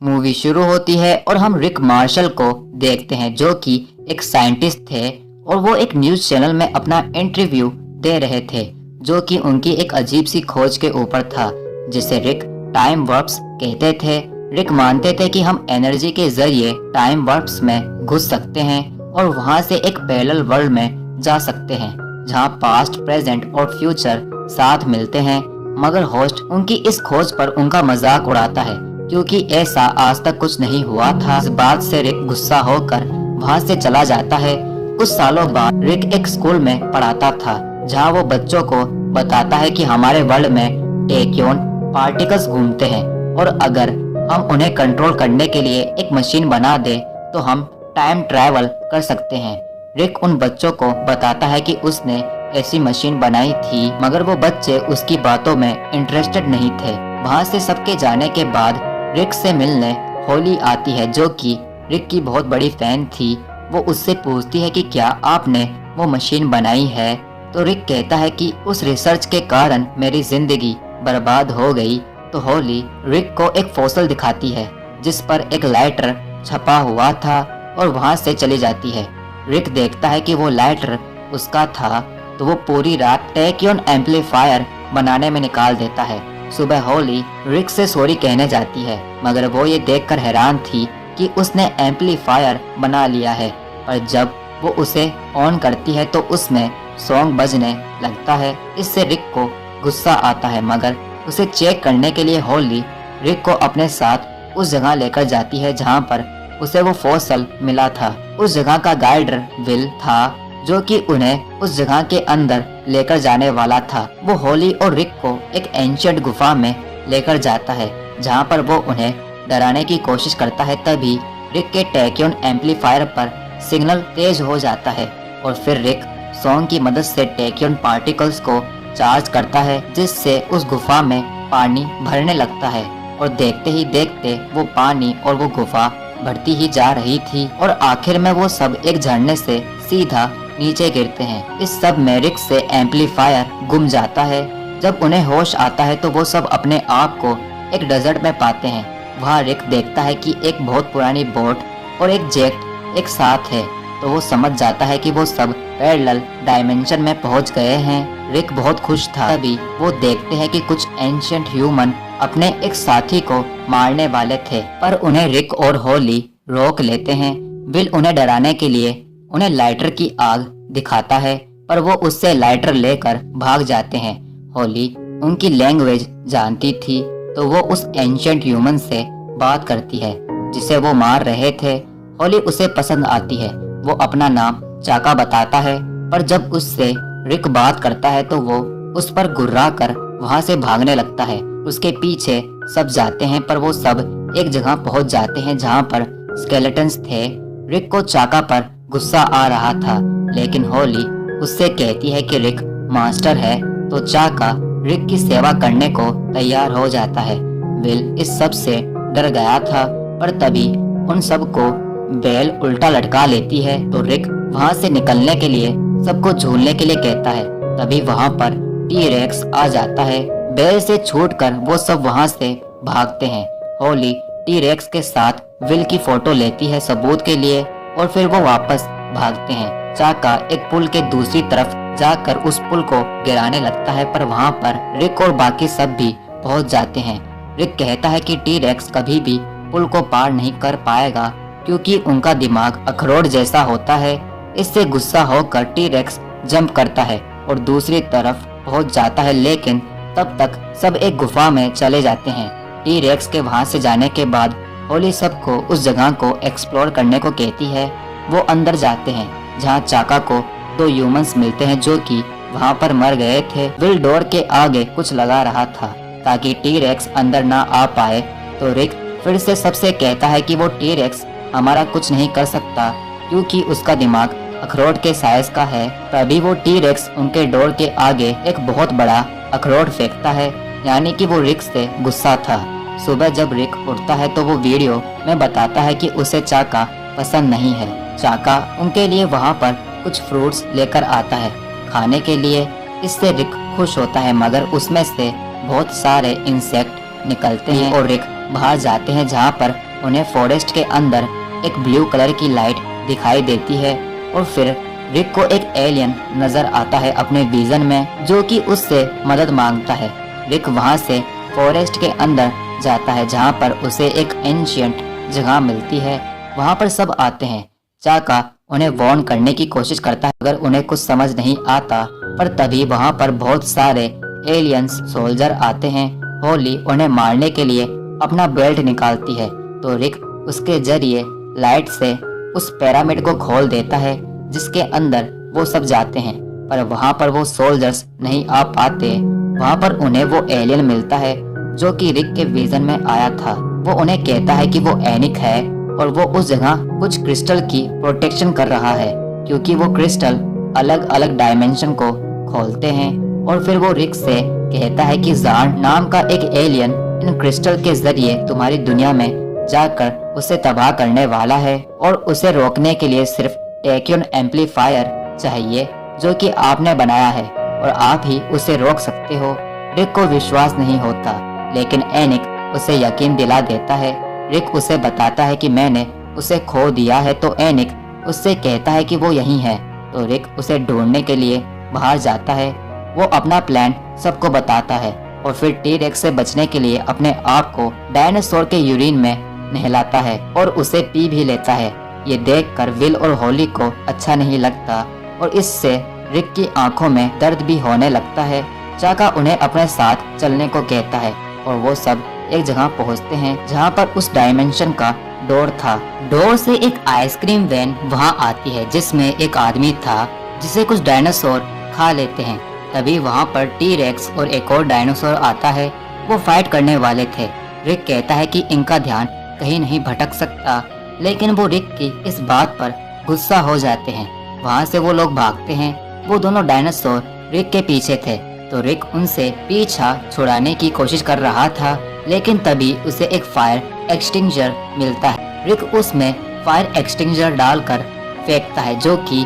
Movie शुरू होती है और हम रिक मार्शल को देखते हैं जो कि एक साइंटिस्ट थे और वो एक न्यूज़ चैनल में अपना इंटरव्यू दे रहे थे जो कि उनकी एक अजीब सी खोज के ऊपर था जिसे रिक टाइम वार्प्स कहते थे। रिक मानते थे कि हम एनर्जी के जरिए टाइम वार्प्स में घुस सकते हैं और वहां से एक पैरेलल वर्ल्ड में जा सकते हैं जहां पास्ट, प्रेजेंट और फ्यूचर साथ मिलते हैं। मगर होस्ट उनकी इस खोज पर उनका मजाक उड़ाता है क्योंकि ऐसा आज तक कुछ नहीं हुआ था। इस बात से रिक गुस्सा होकर वहां से चला जाता है। कुछ सालों बाद रिक एक स्कूल में पढ़ाता था जहां वो बच्चों को बताता है कि हमारे वर्ल्ड में टैक्योन पार्टिकल्स घूमते हैं और अगर हम उन्हें कंट्रोल करने के लिए एक मशीन बना दे तो हम टाइम ट्रैवल कर सकते हैं। रिक उन बच्चों को बताता है कि उसने ऐसी मशीन बनाई थी मगर वो बच्चे उसकी बातों में इंटरेस्टेड नहीं थे। वहाँ से सबके जाने के बाद रिक से मिलने होली आती है जो कि रिक की बहुत बड़ी फैन थी। वो उससे पूछती है कि क्या आपने वो मशीन बनाई है, तो रिक कहता है कि उस रिसर्च के कारण मेरी जिंदगी बर्बाद हो गई। तो होली रिक को एक फॉसिल दिखाती है जिस पर एक लाइटर छपा हुआ था और वहाँ से चली जाती है। रिक देखता है कि वो लाइटर उसका था तो वो पूरी रात टैक्योन एम्पलीफायर बनाने में निकाल देता है। सुबह होली रिक से सॉरी कहने जाती है मगर वो ये देखकर हैरान थी कि उसने एम्पलीफायर बना लिया है। पर जब वो उसे ऑन करती है तो उसमें सॉन्ग बजने लगता है। इससे रिक को गुस्सा आता है मगर उसे चेक करने के लिए होली रिक को अपने साथ उस जगह लेकर जाती है जहाँ पर उसे वो फॉसिल मिला था। उस जगह का गाइडर विल था जो कि उन्हें उस जगह के अंदर लेकर जाने वाला था। वो होली और रिक को एक एंशिएंट गुफा में लेकर जाता है जहाँ पर वो उन्हें डराने की कोशिश करता है। तभी रिक के टैक्योन एम्पलीफायर पर सिग्नल तेज हो जाता है और फिर रिक सॉन्ग की मदद से टैक्योन पार्टिकल्स को चार्ज करता है जिससे उस गुफा में पानी भरने लगता है और देखते ही देखते वो पानी और वो गुफा बढ़ती ही जा रही थी और आखिर में वो सब एक झरने से सीधा नीचे गिरते हैं। इस सब में रिक से एम्पलीफायर गुम जाता है। जब उन्हें होश आता है तो वो सब अपने आप को एक डेजर्ट में पाते हैं। वहाँ रिक देखता है कि एक बहुत पुरानी बोट और एक जेट एक साथ है तो वो समझ जाता है कि वो सब पैरेलल डायमेंशन में पहुंच गए हैं। रिक बहुत खुश था। तभी वो देखते हैं कि कुछ एंशिएंट ह्यूमन अपने एक साथी को मारने वाले थे पर उन्हें रिक और होली रोक लेते हैं। विल उन्हें डराने के लिए उन्हें लाइटर की आग दिखाता है पर वो उससे लाइटर लेकर भाग जाते हैं। होली उनकी लैंग्वेज जानती थी तो वो उस एंशिएंट ह्यूमन से बात करती है जिसे वो मार रहे थे। होली उसे पसंद आती है। वो अपना नाम चाका बताता है पर जब उससे रिक बात करता है तो वो उस पर गुर्रा कर वहाँ से भागने लगता है। उसके पीछे सब जाते हैं पर वो सब एक जगह पहुँच जाते हैं जहाँ पर स्केलेटन्स थे। रिक को चाका पर गुस्सा आ रहा था लेकिन होली उससे कहती है कि रिक मास्टर है तो चाका रिक की सेवा करने को तैयार हो जाता है। विल इस सब से डर गया था पर तभी उन सब को बेल उल्टा लटका लेती है तो रिक वहाँ से निकलने के लिए सबको झूलने के लिए कहता है। तभी वहाँ पर टी रेक्स आ जाता है। बेल से छूटकर वो सब वहाँ से भागते हैं। होली टी रेक्स के साथ विल की फोटो लेती है सबूत के लिए और फिर वो वापस भागते हैं। चाका एक पुल के दूसरी तरफ जाकर उस पुल को गिराने लगता है पर वहाँ पर रिक और बाकी सब भी पहुँच जाते हैं। रिक कहता है कि टी रेक्स कभी भी पुल को पार नहीं कर पाएगा क्योंकि उनका दिमाग अखरोट जैसा होता है। इससे गुस्सा होकर टी रेक्स जंप करता है और दूसरी तरफ पहुँच जाता है लेकिन तब तक सब एक गुफा में चले जाते हैं। टी रेक्स के वहाँ से जाने के बाद होली सबको उस जगह को एक्सप्लोर करने को कहती है। वो अंदर जाते हैं जहाँ चाका को दो ह्यूमंस मिलते हैं जो कि वहाँ पर मर गए थे। विल डोर के आगे कुछ लगा रहा था ताकि टी रेक्स अंदर ना आ पाए तो रिक फिर से सबसे कहता है कि वो टी रेक्स हमारा कुछ नहीं कर सकता क्योंकि उसका दिमाग अखरोट के साइज का है। तभी वो टी रेक्स उनके डोर के आगे एक बहुत बड़ा अखरोट फेंकता है यानी कि वो रिक से गुस्सा था। सुबह जब रिक उठता है तो वो वीडियो में बताता है कि उसे चाका पसंद नहीं है। चाका उनके लिए वहाँ पर कुछ फ्रूट्स लेकर आता है खाने के लिए। इससे रिक खुश होता है मगर उसमें से बहुत सारे इंसेक्ट निकलते हैं और रिक बाहर जाते हैं जहाँ पर उन्हें फॉरेस्ट के अंदर एक ब्लू कलर की लाइट दिखाई देती है और फिर रिक को एक एलियन नजर आता है अपने विजन में, जो कि उससे मदद मांगता है। रिक वहां से फॉरेस्ट के अंदर जाता है जहां पर उसे एक एंशियंट जगह मिलती है। वहां पर सब आते हैं। चाका उन्हें वार्न करने की कोशिश करता है अगर उन्हें कुछ समझ नहीं आता, पर तभी वहां पर बहुत सारे एलियंस सोल्जर आते हैं। होली उन्हें मारने के लिए अपना बेल्ट निकालती है तो रिक उसके जरिए लाइट से उस पिरामिड को खोल देता है जिसके अंदर वो सब जाते हैं, पर वहां पर वो सोल्जर्स नहीं आ पाते। वहां पर उन्हें वो एलियन मिलता है जो कि रिक के विजन में आया था। वो उन्हें कहता है कि वो एनिक है और वो उस जगह कुछ क्रिस्टल की प्रोटेक्शन कर रहा है, क्योंकि वो क्रिस्टल अलग अलग डायमेंशन को खोलते हैं। और फिर वो रिक से कहता है कि ज़ान नाम का एक एलियन इन क्रिस्टल के जरिए तुम्हारी दुनिया में जाकर उसे तबाह करने वाला है और उसे रोकने के लिए सिर्फ टेक्योन एम्पलीफायर चाहिए जो कि आपने बनाया है और आप ही उसे रोक सकते हो। रिक को विश्वास नहीं होता, लेकिन एनिक उसे यकीन दिला देता है। रिक उसे बताता है कि मैंने उसे खो दिया है, तो एनिक उससे कहता है कि वो यहीं है। तो रिक उसे ढूंढने के लिए बाहर जाता है। वो अपना प्लान सबको बताता है और फिर टी-रेक्स से बचने के लिए अपने आप को डायनासोर के यूरिन में नहलाता है और उसे पी भी लेता है। ये देखकर विल और होली को अच्छा नहीं लगता और इससे रिक की आंखों में दर्द भी होने लगता है। चाका उन्हें अपने साथ चलने को कहता है और वो सब एक जगह पहुंचते हैं जहां पर उस डायमेंशन का डोर था। डोर से एक आइसक्रीम वैन वहां आती है जिसमें एक आदमी था जिसे कुछ डायनासोर खा लेते हैं। तभी वहां पर टी-रेक्स और एक और डायनासोर आता है। वो फाइट करने वाले थे। रिक कहता है कि इनका ध्यान कहीं नहीं भटक सकता, लेकिन वो रिक की इस बात पर गुस्सा हो जाते हैं। वहाँ से वो लोग भागते हैं। वो दोनों डायनासोर रिक के पीछे थे, तो रिक उनसे पीछा छुड़ाने की कोशिश कर रहा था, लेकिन तभी उसे एक फायर एक्सटिंग्विशर मिलता है। रिक उसमें फायर एक्सटिंग्विशर डालकर फेंकता है जो कि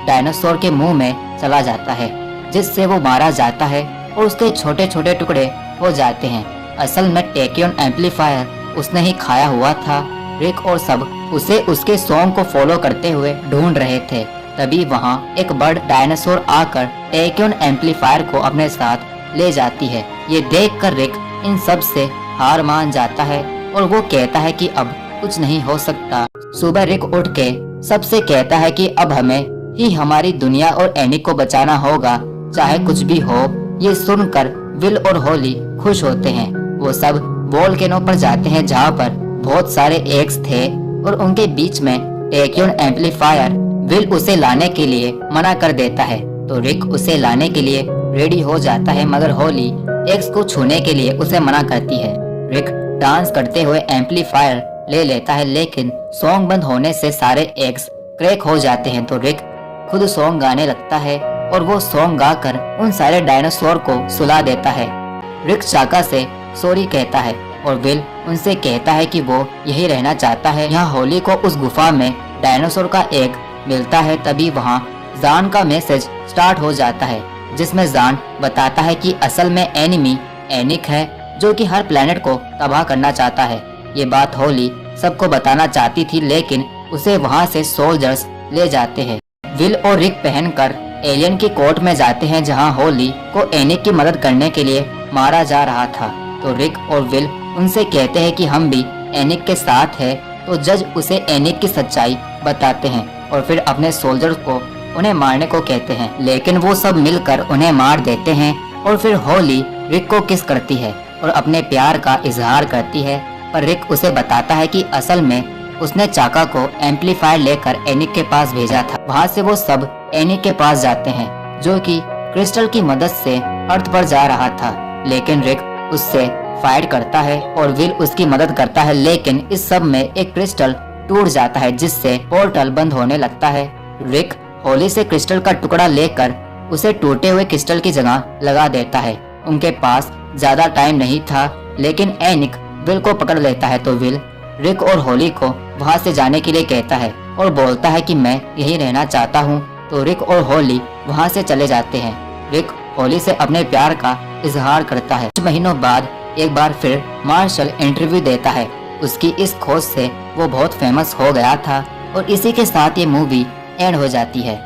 डायनासोर के मुंह में चला जाता है, जिससे वो मारा जाता है और उसके छोटे छोटे टुकड़े हो जाते हैं। असल में टेक्योन एम्पलीफायर उसने ही खाया हुआ था। रिक और सब उसे उसके सॉन्ग को फॉलो करते हुए ढूंढ रहे थे। तभी वहाँ एक बर्ड डायनासोर आकर टेक्योन एम्पलीफायर को अपने साथ ले जाती है। ये देखकर रिक इन सब से हार मान जाता है और वो कहता है कि अब कुछ नहीं हो सकता। सुबह रिक उठ के सबसे कहता है कि अब हमें ही हमारी दुनिया और एनिक को बचाना होगा, चाहे कुछ भी हो। ये सुनकर विल और होली खुश होते हैं। वो सब वोल्केनो पर जाते हैं जहाँ पर बहुत सारे एग्स थे और उनके बीच में टेक्योन एम्पलीफायर। विल उसे लाने के लिए मना कर देता है तो रिक उसे लाने के लिए रेडी हो जाता है, मगर होली एग्स को छूने के लिए उसे मना करती है। रिक डांस करते हुए एम्पलीफायर ले लेता है, लेकिन सॉन्ग बंद होने से सारे एग्स क्रैक हो जाते हैं। तो रिक खुद सॉन्ग गाने लगता है और वो सॉन्ग गाकर उन सारे डायनासोर को सुला देता है। रिक चाका से सॉरी कहता है और विल उनसे कहता है कि वो यही रहना चाहता है। यहाँ होली को उस गुफा में डायनासोर का एग मिलता है। तभी वहाँ ज़ान का मैसेज स्टार्ट हो जाता है, जिसमें ज़ान बताता है कि असल में एनिमी एनिक है जो कि हर प्लेनेट को तबाह करना चाहता है। ये बात होली सबको बताना चाहती थी, लेकिन उसे वहाँ से सोल्जर्स ले जाते हैं। विल और रिक पहनकर एलियन की कोर्ट में जाते हैं जहाँ होली को एनिक की मदद करने के लिए मारा जा रहा था। तो रिक और विल उनसे कहते हैं कि हम भी एनिक के साथ हैं। तो जज उसे एनिक की सच्चाई बताते हैं और फिर अपने सोल्जर्स को उन्हें मारने को कहते हैं, लेकिन वो सब मिलकर उन्हें मार देते हैं। और फिर होली रिक को किस करती है और अपने प्यार का इजहार करती है, पर रिक उसे बताता है कि असल में उसने चाका को एम्पलीफायर लेकर एनिक के पास भेजा था। वहाँ से वो सब एनिक के पास जाते हैं जो कि क्रिस्टल की मदद से अर्थ पर जा रहा था, लेकिन रिक उससे फाइट करता है और विल उसकी मदद करता है। लेकिन इस सब में एक क्रिस्टल टूट जाता है जिससे पोर्टल बंद होने लगता है। रिक होली से क्रिस्टल का टुकड़ा लेकर उसे टूटे हुए क्रिस्टल की जगह लगा देता है। उनके पास ज्यादा टाइम नहीं था, लेकिन एनिक विल को पकड़ लेता है। तो विल रिक और होली को वहाँ से जाने के लिए कहता है और बोलता है कि मैं यही रहना चाहता हूँ। तो रिक और होली वहाँ से चले जाते हैं। रिक होली से अपने प्यार का इजहार करता है। कुछ महीनों बाद एक बार फिर मार्शल इंटरव्यू देता है उसकी इस खोज से वो बहुत फेमस हो गया था और इसी के साथ ये मूवी एंड हो जाती है।